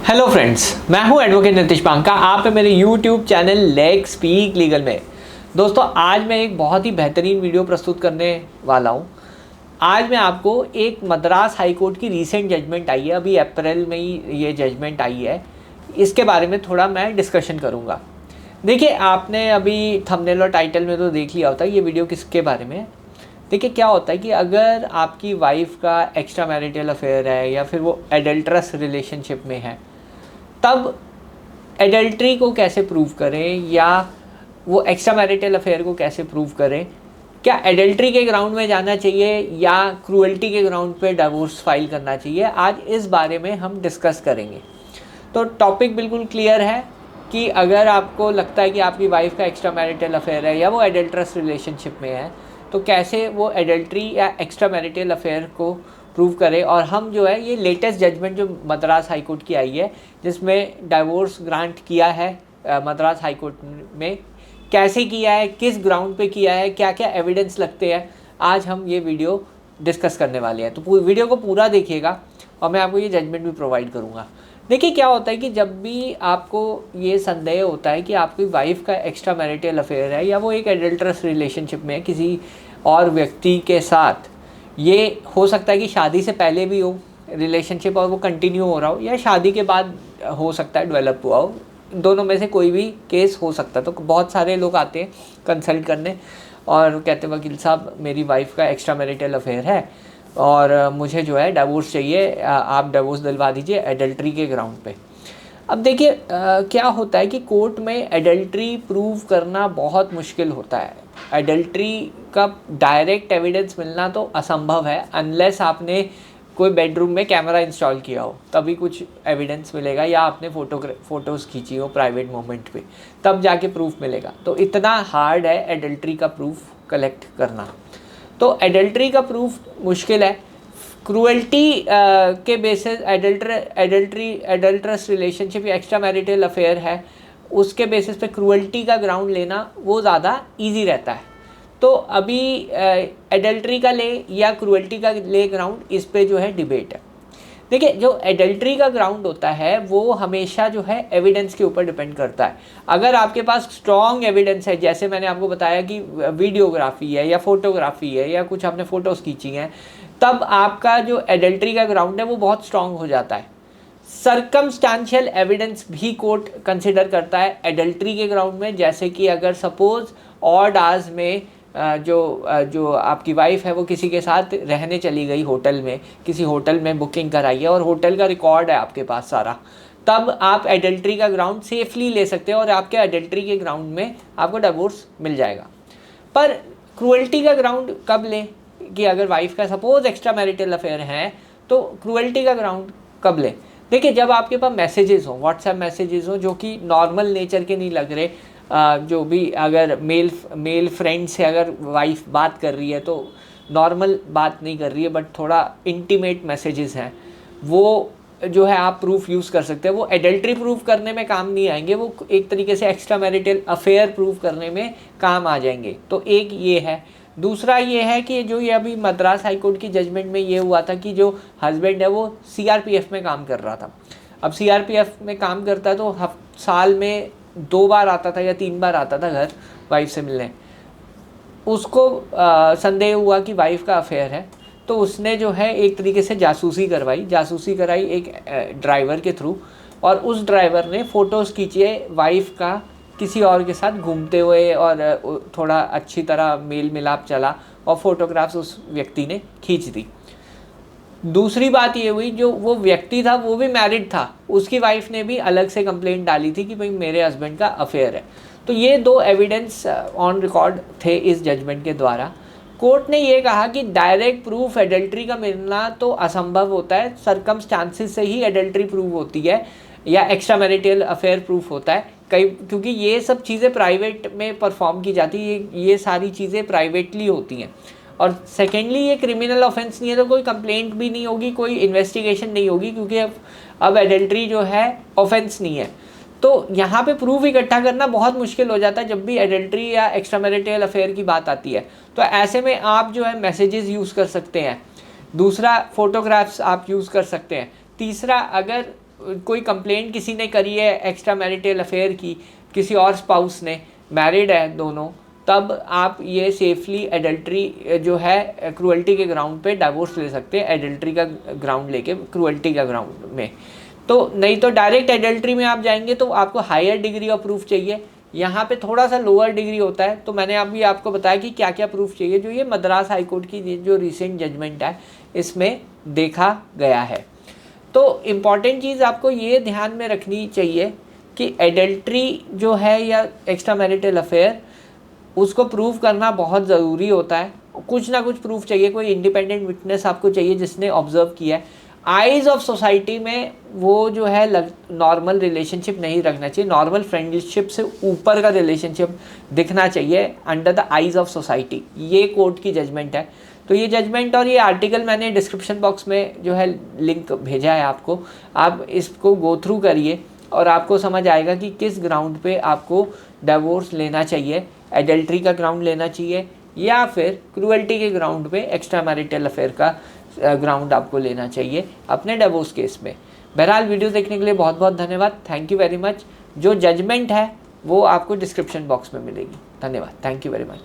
Hello friends, मैं हूं advocate Nitish पांका। आप है मेरे YouTube channel leg speak legal में। दोस्तों, आज मैं एक बहुत ही बेहतरीन वीडियो प्रस्तुत करने वाला हूं। आज मैं आपको एक मद्रास हाई कोर्ट की रीसेंट जजमेंट आई है, अभी अप्रैल में ही ये जजमेंट आई है, इसके बारे में थोड़ा मैं डिस्कशन करूँगा। देखिए, आपने अभी थंबनेल और टाइटल में तो देख लिया होता है ये वीडियो किसके बारे में है। देखिए, क्या होता है कि अगर आपकी वाइफ का एक्स्ट्रा मैरिटल अफेयर है या फिर वो एडल्ट्रस रिलेशनशिप में है, तब एडल्ट्री को कैसे प्रूव करें या वो एक्स्ट्रा मैरिटल अफेयर को कैसे प्रूव करें। क्या एडल्ट्री के ग्राउंड में जाना चाहिए या क्रूअल्टी के ग्राउंड पे डिवोर्स फाइल करना चाहिए, आज इस बारे में हम डिस्कस करेंगे। तो टॉपिक बिल्कुल क्लियर है कि अगर आपको लगता है कि आपकी वाइफ का एक्स्ट्रा मैरिटल अफेयर है या वो एडल्ट्रस रिलेशनशिप में है, तो कैसे वो एडल्ट्री या एक्स्ट्रा मैरिटल अफेयर को प्रूव करें। और हम जो है ये लेटेस्ट जजमेंट जो मद्रास हाई कोर्ट की आई है, जिसमें डाइवोर्स ग्रांट किया है मद्रास हाई कोर्ट में, कैसे किया है, किस ग्राउंड पे किया है, क्या क्या एविडेंस लगते हैं, आज हम ये वीडियो डिस्कस करने वाले हैं। तो वीडियो को पूरा देखिएगा और मैं आपको ये जजमेंट भी प्रोवाइड करूँगा। देखिए, क्या होता है कि जब भी आपको ये संदेह होता है कि आपकी वाइफ का एक्स्ट्रा मैरिटल अफेयर है या वो एक एडल्ट्रस रिलेशनशिप में किसी और व्यक्ति के साथ, ये हो सकता है कि शादी से पहले भी हो रिलेशनशिप और वो कंटिन्यू हो रहा हो, या शादी के बाद हो सकता है डेवलप हुआ हो, दोनों में से कोई भी केस हो सकता है। तो बहुत सारे लोग आते हैं कंसल्ट करने और कहते हैं, वकील साहब मेरी वाइफ का एक्स्ट्रा मैरिटल अफेयर है और मुझे जो है डिवोर्स चाहिए, आप डिवोर्स दिलवा दीजिए एडल्ट्री के ग्राउंड पे। अब देखिए, क्या होता है कि कोर्ट में एडल्ट्री प्रूव करना बहुत मुश्किल होता है। एडल्ट्री का डायरेक्ट एविडेंस मिलना तो असंभव है, अनलेस आपने कोई बेडरूम में कैमरा इंस्टॉल किया हो, तभी कुछ एविडेंस मिलेगा, या आपने फ़ोटोज़ खींची हो प्राइवेट मोमेंट पे, तब जाके प्रूफ मिलेगा। तो इतना हार्ड है एडल्ट्री का प्रूफ कलेक्ट करना। तो एडल्ट्री का प्रूफ मुश्किल है। क्रूअल्टी के बेसिस एडल्ट्रस रिलेशनशिप या एक्स्ट्रा मैरिटल अफेयर है, उसके बेसिस पे क्रूअल्टी का ग्राउंड लेना वो ज़्यादा इजी रहता है। तो अभी एडल्ट्री का ले या क्रूअल्टी का ले ग्राउंड, इस पे जो है डिबेट है। देखिए, जो एडल्ट्री का ग्राउंड होता है वो हमेशा जो है एविडेंस के ऊपर डिपेंड करता है। अगर आपके पास स्ट्रॉन्ग एविडेंस है, जैसे मैंने आपको बताया कि वीडियोग्राफी है या फोटोग्राफी है या कुछ आपने फ़ोटोज़ खींची हैं, तब आपका जो एडल्ट्री का ग्राउंड है वो बहुत स्ट्रॉन्ग हो जाता है। सर्कमस्टांशियल एविडेंस भी कोर्ट कंसिडर करता है एडल्ट्री के ग्राउंड में। जैसे कि अगर सपोज़ ऑड आवर्स में जो आपकी वाइफ है वो किसी के साथ रहने चली गई होटल में, किसी होटल में बुकिंग कराई है और होटल का रिकॉर्ड है आपके पास सारा, तब आप एडल्ट्री का ग्राउंड सेफली ले सकते हो और आपके एडल्ट्री के ग्राउंड में आपको डिवोर्स मिल जाएगा। पर क्रूअल्टी का ग्राउंड कब लें, कि अगर वाइफ का सपोज एक्स्ट्रा मैरिटल अफेयर है तो क्रूअल्टी का ग्राउंड कब लें। देखिए, जब आपके पास मैसेजेस हों, व्हाट्सएप मैसेजेस हों जो कि नॉर्मल नेचर के नहीं लग रहे, जो भी अगर मेल फ्रेंड से अगर वाइफ बात कर रही है तो नॉर्मल बात नहीं कर रही है, बट थोड़ा इंटीमेट मैसेजेस हैं, वो जो है आप प्रूफ यूज़ कर सकते हैं। वो एडल्ट्री प्रूफ करने में काम नहीं आएंगे, वो एक तरीके से एक्स्ट्रा मैरिटल अफेयर प्रूफ करने में काम आ जाएंगे। तो एक ये है। दूसरा ये है कि जो ये अभी मद्रास हाई कोर्ट की जजमेंट में ये हुआ था कि जो हस्बैंड है वो सीआरपीएफ में काम कर रहा था। अब सीआरपीएफ में काम करता है तो साल में 2 बार आता था या 3 बार आता था घर वाइफ से मिलने। उसको संदेह हुआ कि वाइफ का अफेयर है, तो उसने जो है एक तरीके से जासूसी कराई एक ड्राइवर के थ्रू, और उस ड्राइवर ने फ़ोटोज़ खींचे वाइफ का किसी और के साथ घूमते हुए, और थोड़ा अच्छी तरह मेल मिलाप चला और फोटोग्राफ्स उस व्यक्ति ने खींच दी। दूसरी बात ये हुई, जो वो व्यक्ति था वो भी मैरिड था, उसकी वाइफ ने भी अलग से कंप्लेंट डाली थी कि भाई मेरे हस्बैंड का अफेयर है। तो ये 2 एविडेंस ऑन रिकॉर्ड थे इस जजमेंट के द्वारा। कोर्ट ने ये कहा कि डायरेक्ट प्रूफ एडल्ट्री का मिलना तो असंभव होता है, सर्कमस्टांसेस से ही एडल्ट्री प्रूव होती है या एक्स्ट्रा मैरिटल अफेयर प्रूफ होता है। क्योंकि ये सब चीज़ें प्राइवेट में परफॉर्म की जाती है, ये सारी चीज़ें प्राइवेटली होती हैं। और सेकेंडली, ये क्रिमिनल ऑफेंस नहीं है, तो कोई कंप्लेंट भी नहीं होगी, कोई इन्वेस्टिगेशन नहीं होगी, क्योंकि अब एडल्ट्री जो है ऑफेंस नहीं है। तो यहाँ पे प्रूफ इकट्ठा करना बहुत मुश्किल हो जाता है जब भी एडल्ट्री या एक्स्ट्रा मैरिटल अफेयर की बात आती है। तो ऐसे में आप जो है मैसेजेस यूज़ कर सकते हैं। दूसरा, फोटोग्राफ्स आप यूज़ कर सकते हैं। तीसरा, अगर कोई कंप्लेंट किसी ने करी है एक्स्ट्रा मैरिटल अफेयर की, किसी और स्पाउस ने, मैरिड है दोनों, तब आप ये सेफली एडल्ट्री जो है क्रूअल्टी के ग्राउंड पे डाइवोर्स ले सकते हैं, एडल्ट्री का ग्राउंड लेके क्रूअल्टी का ग्राउंड में। तो नहीं तो डायरेक्ट एडल्ट्री में आप जाएंगे तो आपको हायर डिग्री ऑफ प्रूफ चाहिए, यहाँ पे थोड़ा सा लोअर डिग्री होता है। तो मैंने अभी आपको बताया कि क्या क्या प्रूफ चाहिए, जो ये मद्रास हाई कोर्ट की जो रिसेंट जजमेंट है इसमें देखा गया है। तो इम्पॉर्टेंट चीज़ आपको ये ध्यान में रखनी चाहिए कि एडल्ट्री जो है या एक्स्ट्रा मैरिटल अफेयर, उसको प्रूव करना बहुत ज़रूरी होता है। कुछ ना कुछ प्रूफ चाहिए, कोई इंडिपेंडेंट विटनेस आपको चाहिए जिसने ऑब्जर्व किया है। आइज़ ऑफ सोसाइटी में वो जो है नॉर्मल रिलेशनशिप नहीं रखना चाहिए, नॉर्मल फ्रेंडशिप से ऊपर का रिलेशनशिप दिखना चाहिए under the eyes of society. ये कोर्ट की जजमेंट है। तो ये जजमेंट और ये आर्टिकल मैंने डिस्क्रिप्शन बॉक्स में जो है लिंक भेजा है आपको, आप इसको गो थ्रू करिए और आपको समझ आएगा कि किस ग्राउंड पे आपको डिवोर्स लेना चाहिए, एडल्ट्री का ग्राउंड लेना चाहिए या फिर क्रूअल्टी के ग्राउंड पे एक्स्ट्रा मैरिटल अफेयर का ग्राउंड आपको लेना चाहिए अपने डिवोर्स केस में। बहरहाल वीडियो देखने के लिए बहुत बहुत धन्यवाद, थैंक यू वेरी मच। जो जजमेंट है वो आपको डिस्क्रिप्शन बॉक्स में मिलेगी। धन्यवाद, थैंक यू वेरी मच।